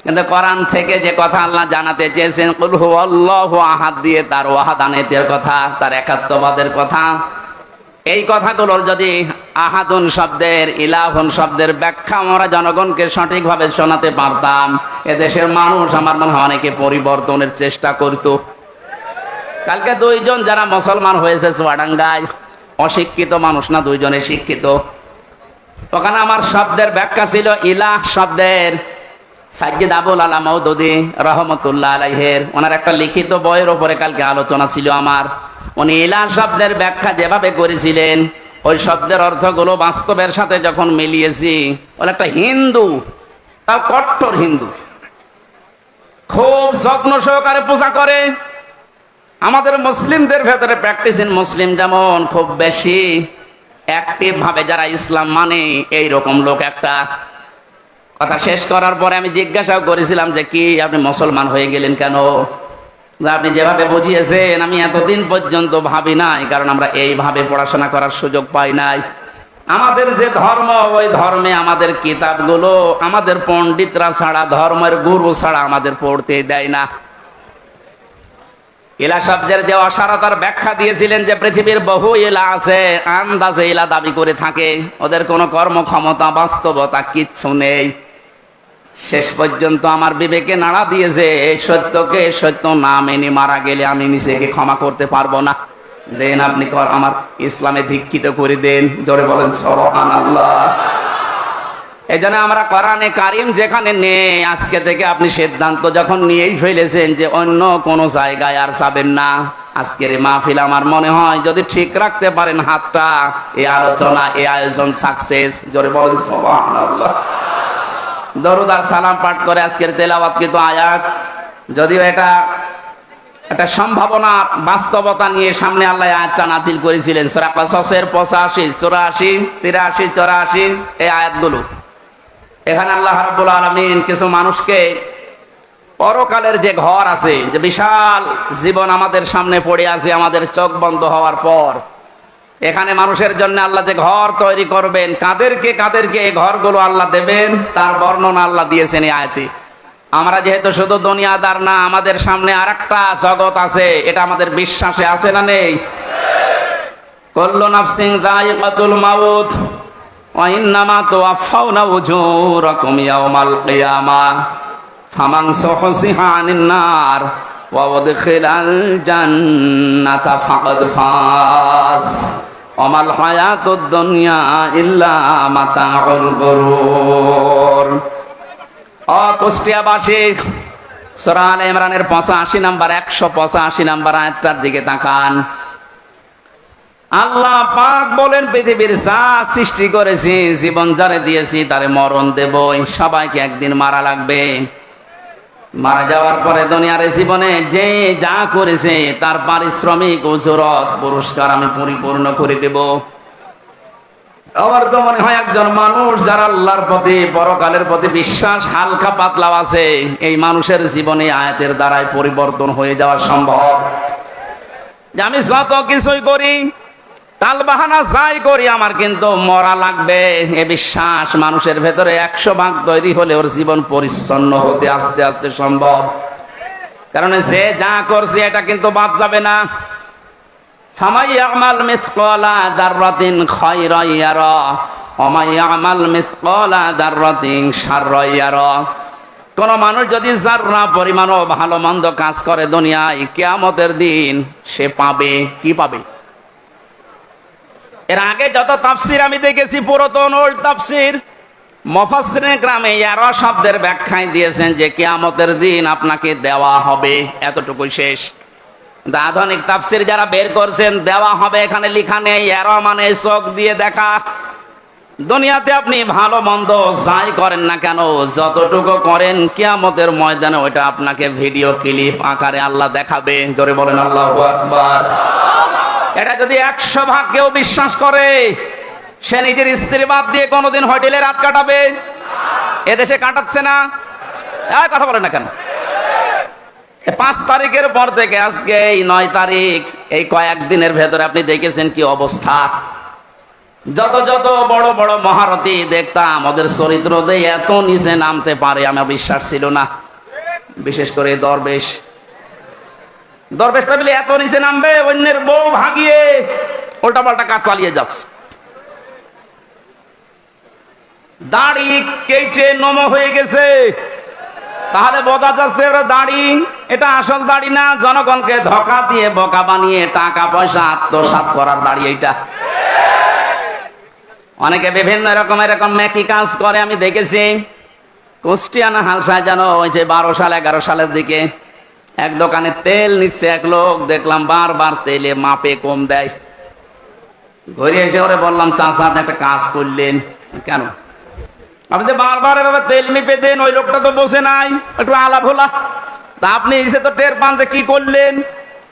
কিন্তু কোরআন থেকে যে কথা আল্লাহ জানাতে চেয়েছেন কুল হুয়াল্লাহু আহাদ দিয়ে তার ওয়াহাদানিয়তের কথা, তার একাত্মবাদের কথা, এই কথাগুলোর যদি আহাদুন শব্দের, ইলাহুন শব্দের ব্যাখ্যা আমরা জনগণকে সঠিকভাবে শোনাতে পারতাম, এদেশের মানুষ আমার মনে হয় অনেকে পরিবর্তনের চেষ্টা করত। কালকে 2 জন যারা মুসলমান হয়েছে চুয়াডাঙ্গায়, অশিক্ষিত মানুষ না, 2 জনে শিক্ষিত। ওখানে আমার শব্দের ব্যাখ্যা ছিল ইলাহ শব্দের সাইয়্যিদ আবুল আলা মওদুদী রাহমাতুল্লাহ আলাইহির, ওনার একটা লিখিত বইয়ের উপরে কালকে আলোচনা ছিল আমার। উনি ইলাহ শব্দের ব্যাখ্যা যেভাবে করেছিলেন, ওই শব্দের অর্থগুলো বাস্তবের সাথে যখন মিলিয়েছি, ওরা একটা হিন্দু, তাও কট্টর হিন্দু, খুব যত্ন সহকারে পূজা করে। আমাদের মুসলিমদের ভেতরে প্র্যাকটিসিং মুসলিম যেমন খুব বেশি অ্যাক্টিভ ভাবে যারা ইসলাম মানে, এইরকম লোক একটা। কথা শেষ করার পরে আমি জিজ্ঞাসাও করেছিলাম যে কি আপনি মুসলমান হয়ে গেলেন কেন? আপনি যেভাবে বুঝিয়েছেন আমি এতদিন পর্যন্ত ভাবি নাই, কারণ আমরা এইভাবে পড়াশোনা করার সুযোগ পাই নাই। আমাদের যে ধর্ম, ওই ধর্মে আমাদের কিতাবগুলো আমাদের পণ্ডিতরা ছাড়া, ধর্মের গুরু ছাড়া আমাদের পড়তে দেয় না। ইলা শব্দের যে অসারতার ব্যাখ্যা দিয়েছিলেন যে পৃথিবীর বহু ইলা আছে, আন্দাজে ইলা দাবি করে থাকে, ওদের কোনো কর্মক্ষমতা বাস্তবতা কিচ্ছু নেই। শেষ পর্যন্ত আমার বিবেকে নাড়া দিয়েছে, এই সত্যকে সত্য না মেনে মারা গেলে আমি নিজেকে ক্ষমা করতে পারবো না। দেন আপনি আমার ইসলামে দীক্ষিত করে দেন, জোরে বলেন সুবহানাল্লাহ। এই জন্য আমরা কোরআনে কারিম যেখানে নেই, আজকে থেকে আপনি সিদ্ধান্ত যখন নিয়েই ফেলেছেন যে অন্য কোনো জায়গায় আর যাবেন না, আজকের এই মাহফিল আমার মনে হয় যদি ঠিক রাখতে পারেন হাতটা, এই আলোচনা, এই আয়োজন সাকসেস, জোরে বলেন সুবহানাল্লাহ। দরুদ আর সালাম পাঠ করে আজকের তেলাওয়াতকৃত আয়াত, যদিও এটা একটা সম্ভাবনা বাস্তবতা নিয়ে সামনে আল্লাহ আয়াতটা নাযিল করেছিলেন সূরা কাসাসের 85, 84, 83, 84 এই আয়াতগুলো। এখানে আল্লাহ রাব্বুল আলামিন কিছু মানুষকে পরকালের যে ঘর আছে, যে বিশাল জীবন আমাদের সামনে পড়ে আছে আমাদের চোখ বন্ধ হওয়ার পর, এখানে মানুষের জন্য আল্লাহ যে ঘর তৈরি করবেন, কাদেরকে কাদেরকে এই ঘরগুলো আল্লাহ দেবেন তার বর্ণনা আল্লাহ দিয়েছেন এই আয়াতে। আমরা যেহেতু শুধু দুনিয়াদার না, আমাদের সামনে আরেকটা জগৎ আছে, এটা আমাদের বিশ্বাসে আছে না নেই? কুল্লু নাফসিন যায়িকাতুল মাউত ওয়া ইন্নামা তুওয়াফাউনা উজুরাকুম ইয়াওমাল কিয়ামাহ ফামান যুহজিহা আনিন নার ওয়া উদখিলাল জান্নাতা ফাকাদ ফাজ ওয়া মাল হায়াতুদ দুনিয়া ইল্লা মাতাউল গুরুর। কুষ্টিয়াবাসী সূরা আলে ইমরানের 85 নাম্বার 185 নাম্বার আয়াতটার দিকে তাকান। আল্লাহ পাক বলেন পৃথিবীর যা সৃষ্টি করেছি, জীবন যারে দিয়েছি তারে মরণ দেবই, সবাইকে একদিন মারা লাগবে। মারা যাওয়ার পরে দুনিয়ার জীবনে যে যা করেছে তার পারিশ্রমিক উজরত পুরস্কার আমি পরিপূর্ণ করে দেব। আমার তো মনে হয় একজন মানুষ যারা আল্লাহর প্রতি, পরকালের প্রতি বিশ্বাস হালকা পাতলাও আছে, এই মানুষের জীবনে আয়াতের দ্বারাই পরিবর্তন হয়ে যাওয়া সম্ভব। যে আমি যত কিছুই করি, তাল বাহানা যাই করি, আমার কিন্তু মরা লাগবে, এ বিশ্বাস মানুষের ভেতরে 100% তৈরি হলে ওর জীবন পরিচ্ছন্ন হতে আস্তে আস্তে সম্ভব। কারণ যে যা করছে এটা কিন্তু বাদ যাবে না। ফামাই ইয়ামাল মিসকালা যাররাতিন খায়রান ইয়ারা ওয়া ইয়ামাল মিসকালা যাররাতিন শাররান ইয়ারা। কোন মানুষ যদি যাররা পরিমাণও ভালো মন্দ কাজ করে দুনিয়ায়, কিয়ামতের দিন সে পাবে কি পাবে? এর আগে যত তাফসীর আমি দেখেছি, পুরাতন ওল্ড তাফসীর, মুফাসসিরিন গ্রামে ইয়ারা শব্দের ব্যাখ্যায় দিয়েছেন যে কিয়ামতের দিন আপনাকে দেওয়া হবে, এতটুকুই শেষ। আধুনিক তাফসীর যারা বের করছেন, দেওয়া হবে এখানে লেখা নেই, ইয়ারা মানে চোখ দিয়ে দেখা। দুনিয়াতে আপনি ভালো মন্দ যাই করেন না কেন, যতটুকু করেন কিয়ামতের ময়দানে ওইটা আপনাকে ভিডিও ক্লিপ আকারে আল্লাহ দেখাবে। জোরে বলেন আল্লাহু আকবার। এটা যদি 100 ভাগ কেউ বিশ্বাস করে, সে নিজের স্ত্রী বাদ দিয়ে কোনোদিন হোটেলে রাত কাটাবে? এদেশে কাটাচ্ছে না? কথা বলেন না কেন? 5 তারিখের পর থেকে আজকে এই 9 তারিখ, এই কয়েকদিনের ভেতরে আপনি দেখেছেন কি অবস্থা। যত যত বড় বড় মহারথী দেখতাম, ওদের চরিত্র দিয়ে এত নিচে নামতে পারে আমার বিশ্বাস ছিল না। বিশেষ করে দরবেশটা বলে এত নিচে নামবে, অন্যের বউ ভাগিয়ে উল্টাপাল্টা কাজ চালিয়ে যাচ্ছে। দাড়ি কেটে নম হয়ে গেছে, তাহলে বোঝা যাচ্ছে ওরা দাড়ি, এটা আসল দাড়ি না, জনগণকে ধোঁকা দিয়ে বোকা বানিয়ে টাকা পয়সা আত্মসাৎ করার দাড়ি এইটা। অনেকে বিভিন্ন রকম এরকম মেকি কাজ করে আমি দেখেছি। কুষ্টিয়ানা হালসায় যেন ওই যে 12 সাল 11 সালের দিকে এক দোকানে তেল নিচ্ছে এক লোক, দেখলাম বারবার তেলে মাপে কম দেয়। ঘুরে এসে ওরে বললাম, চাচা আপনি একটা কাজ করলেন কেন? আপনি যে বারবার এভাবে তেল মেপে দেন, ওই লোকটা তো বসে নাই, একটু আলাপ হলা, তা আপনি এসে তো টের পান যে কি করলেন।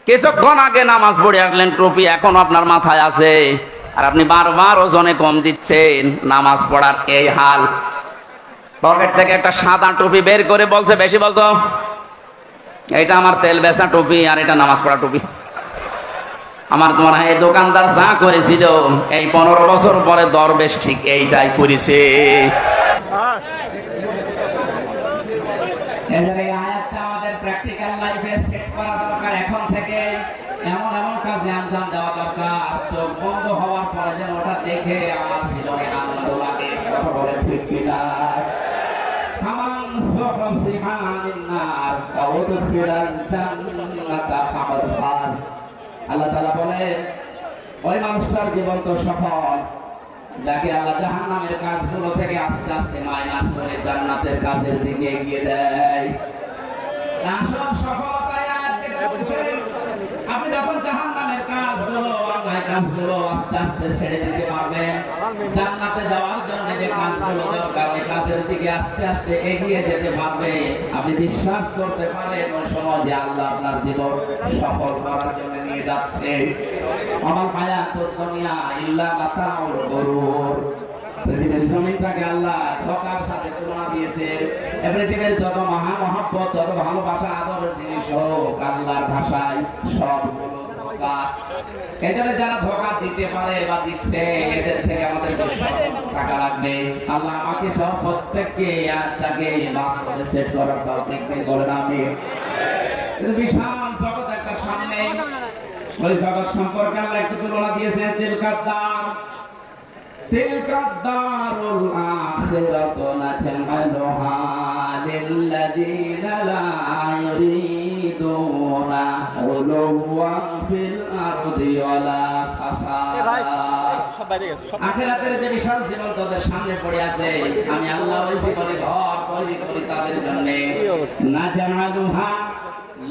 কিছুক্ষণ আগে নামাজ পড়ে আসলেন, টুপি এখনো আপনার মাথায় আছে, আর আপনি বারবার ওজনে কম দিচ্ছেন। নামাজ পড়ার এই হাল। পকেট থেকে একটা সাদা টুপি বের করে বলছে, বেশি বলছো, এটা আমার তেল বেচা টুপি আর এটা নামাজ পড়া টুপি। আমার তোমার এই দোকানদার যা করেছিল, এই 15 বছর পরে দরবেশ ঠিক এইটাই করেছে। আমাদের প্র্যাকটিক্যাল লাইফে সেট করা দরকার। এখন থেকে এমন এমন কাজে আঞ্জাম দেওয়া দরকার, চোখ বন্ধ হওয়ার পরে যেন ওটা দেখে আমার জীবনে আনন্দ লাগে। কথা বলে ঠিক কিনা? আল্লাহ তাআলা বলেন, ওই মানুষটার জীবন তো সফল যাকে আল্লাহ জাহান্নামের কাজগুলো থেকে আস্তে আস্তে মাইনাস করে জান্নাতের কাজের দিকে এগিয়ে দেয়। আসল সফলতায় আপনি যখন জাহান্নামের কাজগুলো, অন্যায় কাজগুলো আস্তে আস্তে ছেড়ে দিতে পারবেন, জান্নাতে যাওয়ার জন্য যে কাজগুলো দরকার, ওই কাজের দিকে আস্তে আস্তে এগিয়ে যেতে পারবে। আপনি বিশ্বাস করতে পারেন ওই সময় যে আল্লাহ আপনার জীবন সফল করার জন্য নিয়ে যাচ্ছে। আমার হায়াতুদ দুনিয়া ইল্লা মাতাউল গুরুর। পৃথিবীর জমিনটাকে আল্লাহ ধোঁকার সাথে তুলনা দিয়েছে। পৃথিবীর যত মহামহব্বত, যত ভালোবাসা, আদরের জিনিস হোক, আল্লাহর ভাষায় সবগুলো ধোঁকা। এজন্য যারা ধোঁকা দিতে পারে বা দিচ্ছে, এদের থেকে আমাদের সতর্ক থাকা লাগবে। আল্লাহ আমাকে সব প্রত্যেককে আজটাকে বাস্তবে সেট করার তৌফিক দিন বলেন আমিন। বিশাল জগৎ একটা সামনে, ওই জগৎ সম্পর্কে আল্লাহ একটু তুলনা দিয়েছেন। তিলকাদ্দারুল আখিরাতু নাজ'আলুহা লিল্লাযীনা লা ইউরিদুনা উলুওয়ান ফিল আরদি ওয়ালা ফাসাদা। আখিরাতের যে বিশাল জীবন তাদের সামনে পড়ে আছে, আমি আল্লাহ ওই জীবনে ঘর তৈরি করি তাদের জন্য। নাজ'আলুহা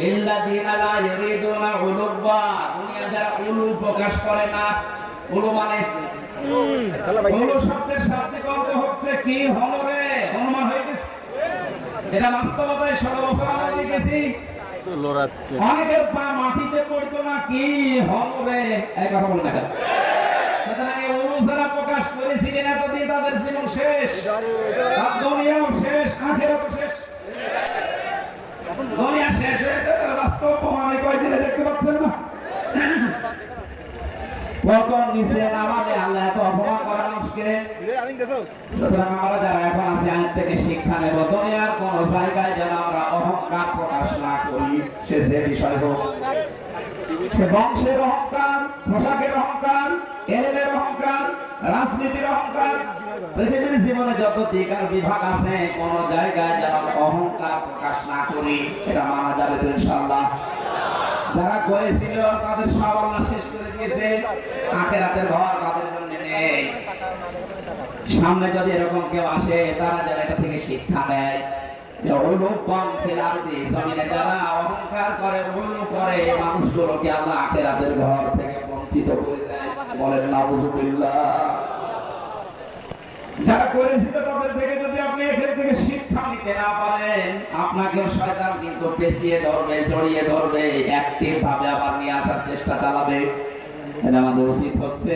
লিল্লাযীনা লা ইউরিদুনা উলুওয়া, দুনিয়া যারা উলু প্রকাশ করে না, উলু মানে উলু শব্দের শাব্দিক অর্থ হচ্ছে কি? হনরে, অনুমান হয়ে গেছে। এটা বাস্তবতায় 16 বছর আমরা দেখেছি। অনেকের পা মাটিতে পড়তো না, কি হনরে, এই কথা বলে দেখা। সুতরাং এই উলু যারা প্রকাশ করেছিলেন এতদিন, তাদের জীবন শেষ, তার দুনিয়াও শেষ, আখিরাতও শেষ। দুনিয়া শেষ হয়ে গেছে, বাস্তব প্রমাণে কয়দিনে দেখতে পাচ্ছেন না? কখন নিচে নামাবে আল্লাহ এত অপমান করে মানুষকে। সুতরাং আমরা যারা এখন আছি, আইন থেকে শিক্ষা নেব, দুনিয়ার কোন জায়গায় যেন আমরা অহংকার প্রকাশ না করি, সে যে বিষয় হোক। সে বংশের অহংকার, পোশাকের অহংকার, এলেমের অহংকার, রাজনীতির অহংকার, পৃথিবীর জীবনে যত দিক আর বিভাগ আছে কোন জায়গায় যেন অহংকার প্রকাশ না করি, এটা মানা যাবে তো ইনশাআল্লাহ। যারা করেছিল তাদের সব আল্লাহ শেষ করে দিয়েছে, আখিরাতের ঘর তাদের জন্য নেই। সামনে যদি এরকম কেউ আসে তারা যেন এটা থেকে শিক্ষা নেয়। জমিনে যারা অহংকার করে, ভুল করে, মানুষগুলোকে আল্লাহ আখিরাতের ঘর থেকে বঞ্চিত করে দেয়। বলেন নাউজুবিল্লাহ। যারা করেছিল তাদের থেকে যদি আপনি এখান থেকে শিক্ষা নিতে না পারেন, আপনাকে শয়তান কিন্তু পেছিয়ে ধরবে, জড়িয়ে ধরবে, অ্যাক্টিভ ভাবে আবার নিয়ে আসার চেষ্টা চালাবে। এটা আমাদের উচিত হচ্ছে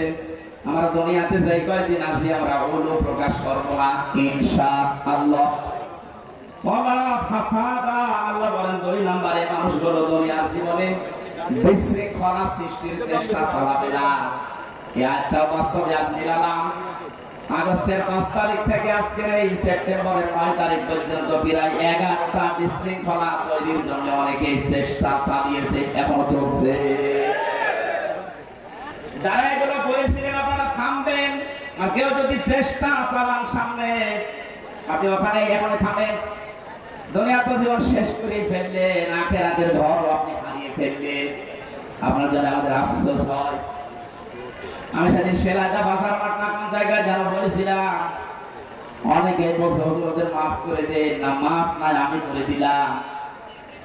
আমরা দুনিয়াতে যাই কয়েকদিন আছি আমরা ওগুলো প্রকাশ করবো না ইনশাআল্লাহ। আল্লাহ বলেন 2 নম্বরে মানুষগুলো দুনিয়ার জীবনে বিশৃঙ্খলা সৃষ্টির চেষ্টা চালাবে না। একটা বাস্তবে আজ মিলালাম। আগস্টের 5 তারিখ থেকে আজকের এই সেপ্টেম্বরের 9 তারিখ পর্যন্ত প্রায় 11টা বিশৃঙ্খলা তৈরির জন্য অনেকেই চেষ্টা চালিয়েছে, এখনো চলছে। যারা এগুলো করেছিলেন আপনারা থামবেন, আর কেউ যদি চেষ্টা চালান সামনে, আপনি ওখানে এখনো থামেন। দুনিয়া তো জীবন শেষ করে ফেললেন, আখিরাতের ঘর আপনি হারিয়ে ফেললেন। আপনার জন্য আমাদের আফসোস হয়। আমি সেদিন সেলাইটা বাজার মাঠ না কোন জায়গায় যেন বলেছিলাম, অনেকে বলছে ওদের মাফ করে দেন না, মাফ নাই আমি করে দিলাম।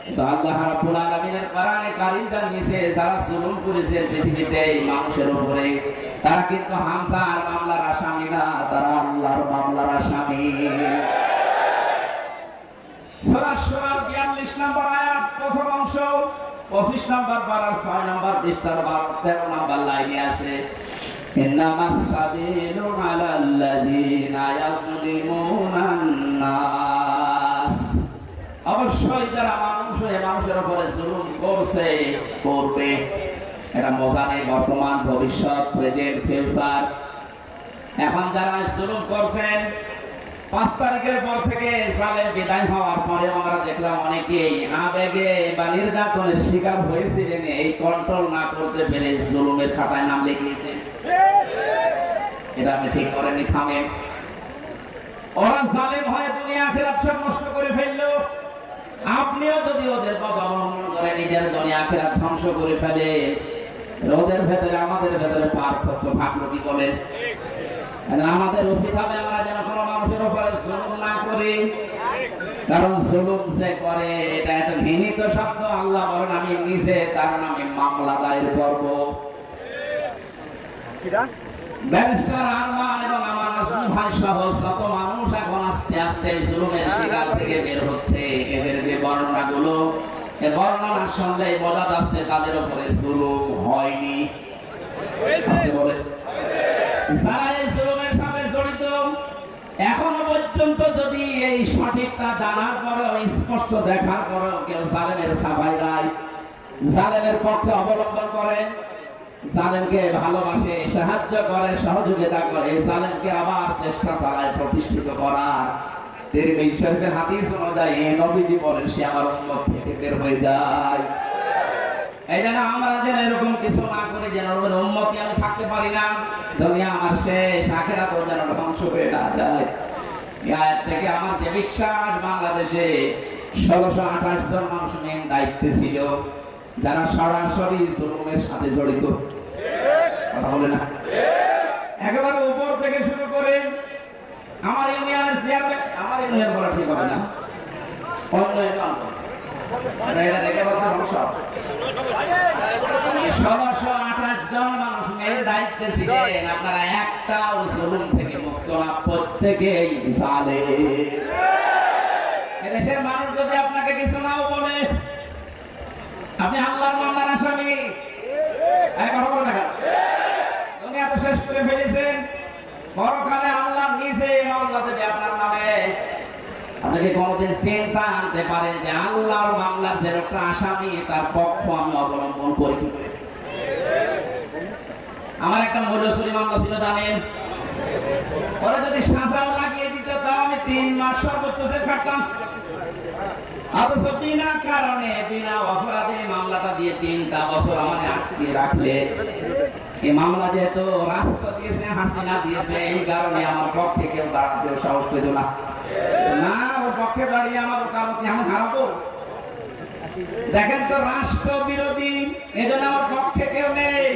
কিন্তু আল্লাহ রাব্বুল আলামিনের কোরআনে কারীমটা নিচে যারা জুলুম করেছে পৃথিবীতে মানুষের উপরে, তারা কিন্তু হামজার মামলার আসামি না, তারা আল্লাহর মামলার আসামি। সূরা শুরা 42 নম্বর আয়াত প্রথম অংশ, 25 নম্বর পারা 6 নম্বর পৃষ্ঠার 13 নম্বর লাইনে আছে, ইন্নামাস সাবিলু আলাল্লাযীনা ইয়াজলিমুনান নাস। অবশ্যই যারা মানুষের উপরে জুলুম করছে, করবে, এটা মজা নেই, বর্তমান, ভবিষ্যৎ, প্রেজেন্ট, ফিউচার। এখন যারা জুলুম করছেন, 5 তারিখের পর থেকে সালেম বিদায় হওয়ার পরে আমরা দেখলাম অনেকেই আবেগে বা নির্যাতনের শিকার হয়েছিলেন, এই কন্ট্রোল না করতে পেরে জুলুমের খাতায় নাম লিখিয়েছেন। এটা আপনি ঠিক করেননি, থামেন। ওরা জালেম হয়ে দুনিয়া আখিরাত সব নষ্ট করে ফেললো। আপনিও যদি ওদের পথ অবলম্বন করে নিজের দুনিয়া আখিরাত ধ্বংস করে ফেলে, ওদের ভেতরে আমাদের ভেতরে পার্থক্য থাকলো কি বলেন? আমাদের উচিত হবে আমরা যেন কোনো মানুষের উপরে জুলুম না করি, কারণ জুলুম যে করে এটা একটা ঘৃণিত শব্দ। আল্লাহ বলেন আমি নিজে তার নামে মামলা দায়ের করব। ব্যারিস্টার আরমান এবং আমার আসল ভাই সহ শত মানুষ এখন আস্তে আস্তে জুলুমের শিকার থেকে বের হচ্ছে। এদের যে বর্ণনাগুলো, এই বর্ণনা শুনলে বোঝা যাচ্ছে তাদের উপরে জুলুম হয়নি। বলে যারা এই জুলুমের সাথে জড়িত, এখনো পর্যন্ত যদি এই সঠিকটা জানার পরেও, স্পষ্ট দেখার পরেও কেউ জালেমের সাফাই দেয়, জালেমের পক্ষে অবলম্বন করে, জালেমকে ভালোবাসে, সাহায্য করে, সহযোগিতা করে, জালেমকে আবার চেষ্টা চালায় প্রতিষ্ঠিত করার, তিরমিজি শরীফের হাদিস অনুযায়ী নবীজি বলেন সে আমার উম্মত থেকে বের হয়ে যায়। এই জন্য আমরা যেন এরকম কিছু না করে যেন উম্মতি আমি থাকতে পারি না, দুনিয়া আমার শেষ, আখিরাত যেন ধ্বংস হয়ে না যায়। এই আয়াত থেকে আমার যে বিশ্বাস, বাংলাদেশে 1628 জন মানুষ মেন দায়িত্বে ছিল যারা সরাসরি জুলুমের সাথে জড়িত। কথা বলে না? একেবারে উপর থেকে শুরু করে আমার ইউনিয়নের চেয়ারম্যান, আমার ইউনিয়ন বলা ঠিক হবে না, অন্য ইউনিয়ন 1628 জন মানুষ মেন দায়িত্বে ছিলেন। আপনারা একটাও জুলুম থেকে মুক্ত না, প্রত্যেকেই জালেম। এদেশের মানুষ যদি আপনাকে কিছু নাও বলে, আপনি আল্লাহর মামলার আসামি। কথা বলে না, তুমি এত শেষ করে ফেলেছেন, পরকালে আল্লাহ নিজে মামলা দেবে আপনার নামে। আপনাকে কোনদিন চিন্তা আনতে পারেন যে আল্লাহর মামলার যে একটা আসামি, তার পক্ষ আমি অবলম্বন করি কি করে? আমার একটা মৌলসুরি মামলা ছিল জানেন, ওরা যদি সাজাও লাগিয়ে দিত তাও আমি 3 মাস সর্বোচ্চ জেল খাটতাম। অথচ বিনা কারণে বিনা অপরাধে মামলাটা দিয়ে 3টা বছর আমাকে আটকে রাখলে, এই মামলা যেহেতু রাষ্ট্র দিয়েছে, হাসিনা দিয়েছে, এই কারণে আমার পক্ষে কেউ দাঁড়াতেও সাহস পেত না। না, ওর পক্ষে দাঁড়িয়ে আমার ওকালতি আমি হারাবো। দেখেন তো, রাষ্ট্র বিরোধী, এজন্য আমার পক্ষে কেউ নেই।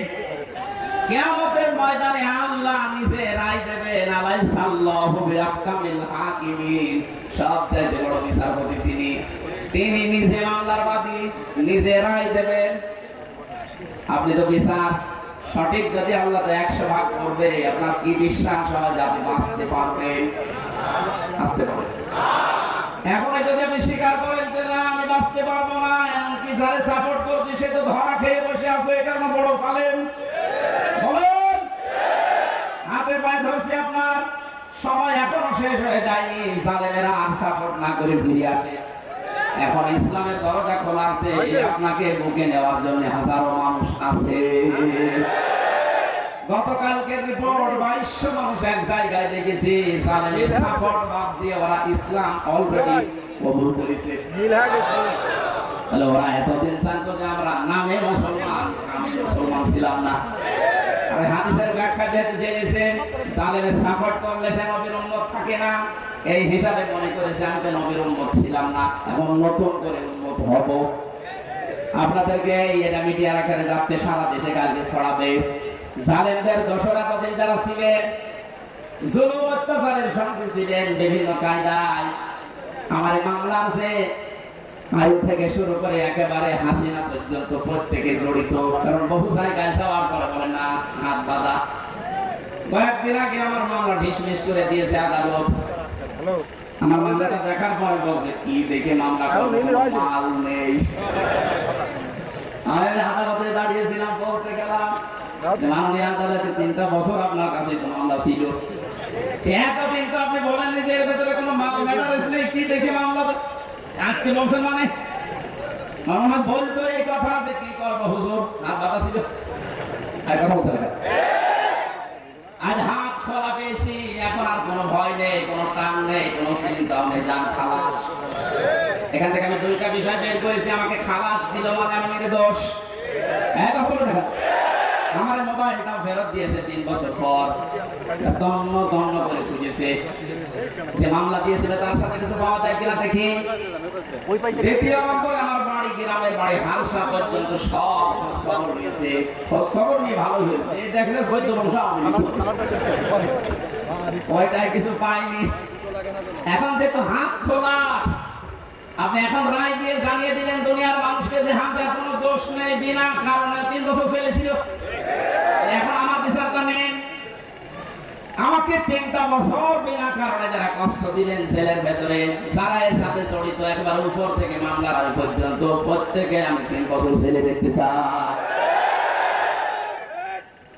কিয়ামতের ময়দানে আল্লাহ নিজে রায় দেবেন, আলাইসাল্লাহু বিআহকামিল হাকিমিন, সবচেয়ে বড় বিচারপতি তিনি। তিনি নিজে মামলার বাদী, নিজে রায় দেবেন। আপনি তো বিচার সঠিক যদি আল্লাহ 100 ভাগ করবে, আপনার কি বিশ্বাস হয় যে আপনি বাঁচতে পারবেন? বাঁচতে পারবেন? এখন যদি আপনি স্বীকার করেন যে না আমি বাঁচতে পারবো না, এমনকি যারে সাপোর্ট করছি সে তো ধরা খেয়ে বসে আছে, এ কারণে বড় ফালেন বলেন, হাতে পায়ে ধরছি, আপনার সময় এখনো শেষ হয়ে যায়নি। জালেমেরা আর সাপোর্ট না করে ফিরে আসে। এখন ইসলামের দরজা খোলা আছে, আপনাকে বুকে নেওয়ার জন্য হাজারো মানুষ আছে। গতকালকের রিপোর্ট 2200 মানুষ এক জায়গায় দেখেছি, জালেমের সাপোর্ট বাদ দিয়ে ওরা ইসলাম অলরেডি কবুল করেছে। তাহলে ওরা এতদিন জানতো যে আমরা নামে মুসলমান, আমি মুসলমান ছিলাম না। আর হাদিসের ব্যাখ্যা যেহেতু জেনেছে, জালেমের সাপোর্ট করলে সে নবীর উম্মত থাকে না, এই হিসাবে মনে করেছে আমি তো নবীর উম্মত ছিলাম না, এখন নতুন করে উম্মত হব। আপনাদেরকে এটা মিডিয়ার আকারে যাচ্ছে, সারা দেশে কালকে ছড়াবে। জালেমদের দোসরা পথে যারা ছিলেন, জুলুম অত্যাচারের সঙ্গে ছিলেন বিভিন্ন কায়দায়, আমার মামলা আছে আয়ু থেকে শুরু করে একেবারে হাসিনা পর্যন্ত প্রত্যেকে জড়িত। কারণ বহু জায়গায় যাওয়ার পরে বলে না হাত বাঁধা। কয়েকদিন আগে আমার মামলা ঢিসমিস করে দিয়েছে আদালত। আমার মামলাটা দেখার পরে বলছে কি দেখে মামলা মাল নেই। আমি আদালতে দাঁড়িয়েছিলাম, বলতে গেলাম মাননীয় আদালতে 3টা বছর আপনার কাছে তো মামলা ছিল, এতদিন তো আপনি বলেননি যে এর ভেতরে কোনো ম্যাটার নেই, কি দেখে মামলা আজকে বলছেন? মানে আমার বলতো এই কথা যে কি করবো হুজুর, হাত বাঁধা ছিল, আজ হাত খোলা পেয়েছি, এখন আর কোনো ভয় নেই, কোনো টান নেই, কোনো চিন্তাও নেই, যান খালাস। এখান থেকে আমি 2টা বিষয় বের করেছি, আমাকে খালাস দিল মানে আমি দোষ। আমার মোবাইলটা ফেরত দিয়েছে 3 বছর পর, দন্ন দন্ন করে খুঁজেছে, যে মামলা দিয়েছিল তার সাথে কিছু পাওয়া যায় কিনা দেখি। দ্বিতীয় নম্বরে আমার বাড়ি, গ্রামের বাড়ি হালসা পর্যন্ত সব খোঁজ খবর নিয়েছে, খোঁজ খবর নিয়ে ভালো হয়েছে, দেখলে ওইটাই কিছু পাইনি। এখন যেহেতু হাত খোলা, আপনি এখন রায় দিয়ে জানিয়ে দিলেন দুনিয়ার মানুষকে যে হামজার কোনো দোষ নেই, বিনা কারণে 3 বছর ছেলে ছিল। এখন আমার বিচারটা নেন, আমাকে 3টা বছর বিনা কারণে যারা কষ্ট দিলেন জেলের ভেতরে, যারা এর সাথে জড়িত, একবার উপর থেকে মামলার আগে পর্যন্ত প্রত্যেকে আমি 3 বছর ছেলে দেখতে চাই।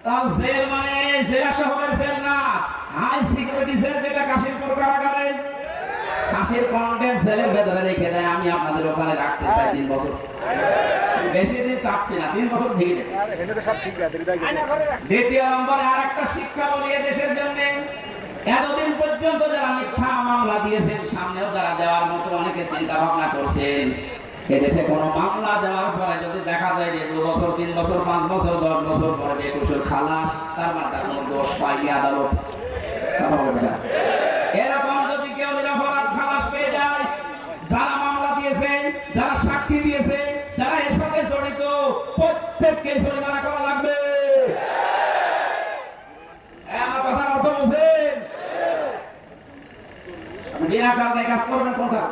তাও জেল মানে জেলা শহরের জেল না, হাই সিকিউরিটি জেল, যেটা কাশিমপুর কারাগারে কাশির কন্টেন্ট জেলের ভেতরে রেখে দেয়। আমি আপনাদের ওখানে রাখতে চাই 3 বছর, বেশি দিন চাচ্ছি না, 3 বছর থেকে। দ্বিতীয় নম্বরে আর একটা শিক্ষা বলি দেশের জন্য, এতদিন পর্যন্ত যারা মিথ্যা মামলা দিয়েছেন, সামনেও যারা দেওয়ার মতো অনেকে চিন্তা ভাবনা করছেন, এদেশে কোনো মামলা দেওয়ার পরে যদি দেখা যায় যে 2 বছর 3 বছর 5 বছর 10 বছর পরে বেকসুর খালাস, তার মানে তার কোনো দোষ পায়নি আদালত। এরকম যদি কেউ নিরপরাধ খালাস পেয়ে যায়, যারা মামলা দিয়েছে, যারা সাক্ষী দিয়েছে, যারা এর সাথে জড়িত, প্রত্যেককে জরিমানা করা লাগবে। আমার কথার অর্থ বুঝেন? বিনা কারণে কাজ করবেন কোনটা?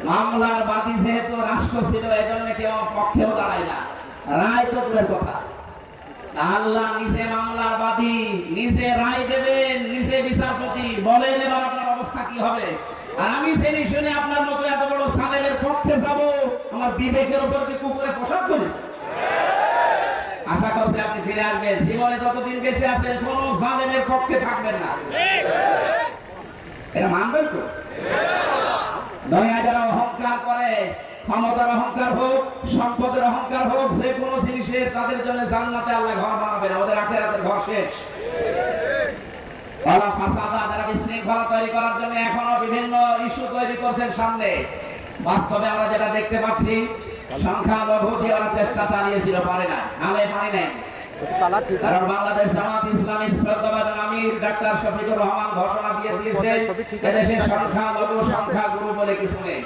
মামলার বাদী যেহেতু রাষ্ট্র ছিল, এই জন্য কেউ পক্ষেও দাঁড়ায় না, রায় তো দূরের কথা। আল্লাহ নিজে মামলার বাদী, নিজে রায় দেবেন, নিজে বিচারপতি, বলেন এবার আপনার অবস্থা কি হবে। আর আমি জেনে শুনে আপনার মতো এত বড় সালেমের পক্ষে যাব, আমার বিবেকের উপর কি কুকুরে প্রসাদ করিস? আশা করছি আপনি ফিরে আসবেন, জীবনে যতদিন বেঁচে আছেন কোন জালেমের পক্ষে থাকবেন না। এটা মানবেন তো? দুনিয়ায় যারা অহংকার করে, ক্ষমতার অহংকার হোক, সম্পদের অহংকার হোক, যে কোনো জিনিসের, তাদের জন্য জান্নাতে আল্লাহ ঘর বানাবেন, ওদের আখিরাতের ঘর শেষ। ওরা ফাসাদা, যারা বিশৃঙ্খলা তৈরি করার জন্য এখনো বিভিন্ন ইস্যু তৈরি করছেন সামনে, বাস্তবে আমরা যেটা দেখতে পাচ্ছি, সংখ্যালঘু দিয়ে ওরা চেষ্টা চালিয়েছিল, পারে না, পারে নাই। কারণ বাংলাদেশ জামাত ইসলামীর শ্রদ্ধাভাজন আমির ডাক্তার শফিকুর রহমান ঘোষণা দিয়ে দিয়েছে, এদেশে সংখ্যালঘু সংখ্যাগুরু বলে কিছু নেই।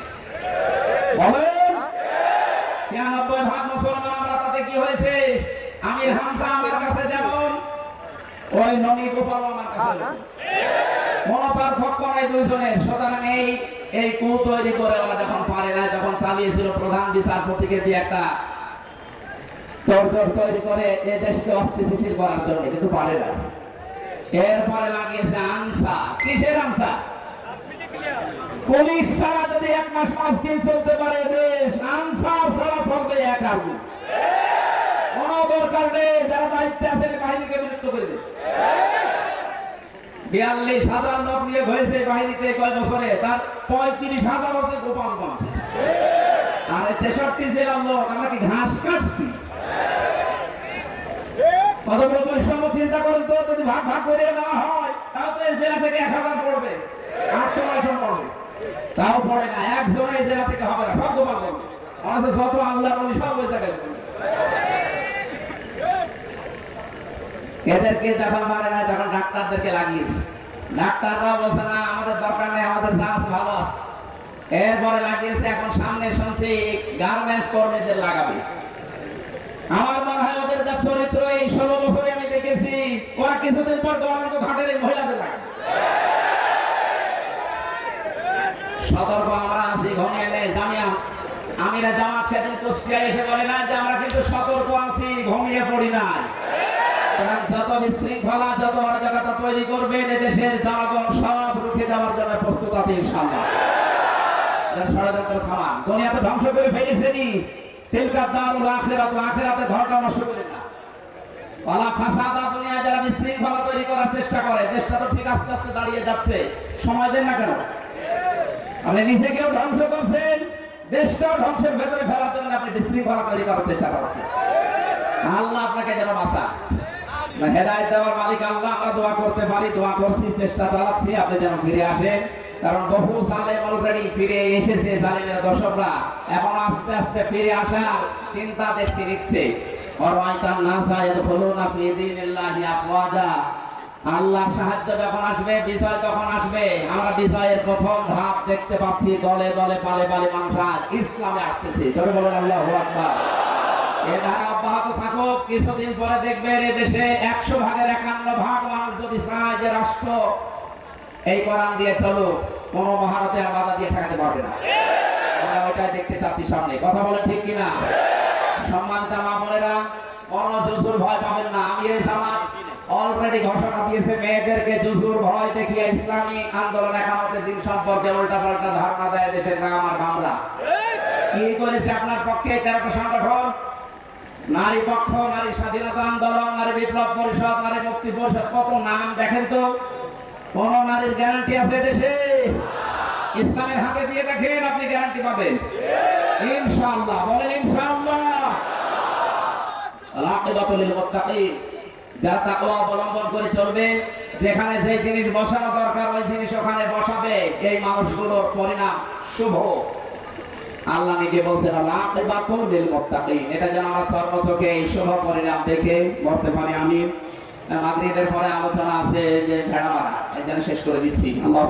বলেন 96% মুসলমান আমরা, তাতে কি হয়েছে? আমির হামজা আমার কাছে যেমন, ওই ননী গোপাল আমার কাছে কোনো পার্থক্য নাই দুইজনের। সুতরাং এই কু তৈরি করে ওরা যখন পারে না, যখন চালিয়েছিল প্রধান বিচারপতিকে দিয়ে একটা তোড়জোড় তৈরি করে এই দেশকে অস্থিতিশীল করার জন্য, কিন্তু পারে না। এরপরে লাগিয়েছে আনসার। কিসের আনসার? পুলিশ ছাড়া যদি 1 মাস 5 দিন চলতে পারে দেশ, আনসার ছাড়া চলবে 1 আগুন। কোন দরকার নেই, যারা দায়িত্বে আছে বাহিনীকে বিলুপ্ত করে দেবে। 42,000 লোক নিয়ে হয়েছে বাহিনীতে কয় বছরে, তার 35,000 হচ্ছে গোপালগঞ্জ। আর 63 জেলার লোক আমরা কি ঘাস কাটছি? কত বড় বৈষম্য চিন্তা করেন তো। যদি ভাগ ভাগ করে নেওয়া হয়, তাও তো এই জেলা থেকে 1000 পড়বে, 800-900 পড়বে, তাও পড়ে না। একজন এই জেলা থেকে হবে না, সব গোপালগঞ্জ। মানুষ যত আল্লাহ বলি সব ওই জায়গায়। এদেরকে যখন মারে না, তখন ডাক্তারদেরকে লাগিয়েছে। ডাক্তাররা বলছে না, আমাদের দরকার নেই, আমাদের জাহাজ ভালো আছে। এরপরে লাগিয়েছে, এখন সামনে শুনছি গার্মেন্টস কর্মীদের লাগাবে। আমার মনে হয় ওদের যা চরিত্র, এই 16 বছরে আমি দেখেছি, ওরা কিছুদিন পর গভর্নমেন্ট ঘাটের মহিলাদের লাগে। সতর্ক আমরা আছি, ঘনিয়ে নেই। আমিরা জামাত সেদিন কুষ্টিয়ায় এসে বলে না যে আমরা কিন্তু সতর্ক আছি, ঘুমিয়ে পড়ি না। যত বিশৃঙ্খলা, যত অরাজকতা তৈরি করবে দেশের জনগণ সব রুখে দেওয়ার জন্য প্রস্তুত আছে ইনশাআল্লাহ। ষড়যন্ত্র থামান। দুনিয়াতে ধ্বংস করে ফেলেছেনি, তিলকাদ দারুল আখিরাত, আখিরাতে ঘরটা নষ্ট করে না। ওয়ালা ফাসাদা, দুনিয়া যারা বিশৃঙ্খলা তৈরি করার চেষ্টা করে, দেশটা তো ঠিক আস্তে আস্তে দাঁড়িয়ে যাচ্ছে, সময় দেন না কেন? আপনি নিজেকেও ধ্বংস করছেন, দেশটাও ধ্বংসের ভেতরে ফেলার জন্য আপনি বিশৃঙ্খলা তৈরি করার চেষ্টা করছেন। আল্লাহ আপনাকে যেন বাঁচান। হেদায়েত দেওয়ার মালিক আল্লাহ। আমরা দোয়া করতে পারি, দোয়া করছি, চেষ্টা চালাচ্ছি, আপনি যেন ফিরে আসেন। কারণ বহু জালেম অলরেডি ফিরে এসেছে, জালেমের দর্শকরা এখন আস্তে আস্তে ফিরে আসার চিন্তা দেখছি নিচ্ছে। আল্লাহর সাহায্য যখন আসবে, বিজয় তখন আসবে। আমরা বিজয়ের প্রথম ধাপ দেখতে পাচ্ছি, দলে দলে পালে পালে মানুষ আজ ইসলামে আসতেছে। জোরে বলেন আল্লাহু আকবার। এই ধারা অব্যাহত থাকুক, কিছুদিন পরে দেখবেন এই দেশে 100 ভাগের 51 ভাগ মানুষ যদি চায় যে রাষ্ট্র এই কোরআন দিয়ে চলুক, কোন মহারতে আর বাধা দিয়ে ঠেকাতে পারবে না। আমরা ওটাই দেখতে চাচ্ছি সামনে। কথা বলেন ঠিক কিনা? সম্মানিত মা বোনেরা, কোন জুজুর ভয় পাবেন না। আমি এই জামাত অলরেডি ঘোষণা দিয়েছে, মেয়েদেরকে জুজুর ভয় দেখিয়ে ইসলামী আন্দোলন একামতের দিন সম্পর্কে উল্টা পাল্টা ধারণা দেয় দেশের নাম আর বাংলা। কি করেছে আপনার পক্ষে 13টা সংগঠন? নারী পক্ষ, নারী স্বাধীনতা আন্দোলন, নারী বিপ্লব পরিষদ, নারী মুক্তি পরিষদ, কত নাম দেখেন তো। কোন নারীর গ্যারান্টি আছে দেশে? ইসলামের হাতে দিয়ে দেখেন, আপনি গ্যারান্টি পাবেন ইনশাআল্লাহ। বলেন ইনশাআল্লাহ। আল-আকিবাতুল মুত্তাকিন, যারা তাকওয়া অবলম্বন করে চলবে, যেখানে যে জিনিস বসানো দরকার ওই জিনিস ওখানে বসাবে, এই মানুষগুলোর পরিণাম শুভ। আল্লাহ নিজে বলছেন আল-আকিবাতুল মুত্তাকিন। এটা যেন আমরা সর্বচোখে এই শুভ পরিণাম দেখে বলতে পারি। আমি মাগরিবের পরে আলোচনা আছে যে ভেড়া মারা, এই জন্য শেষ করে দিচ্ছি। আল্লাহ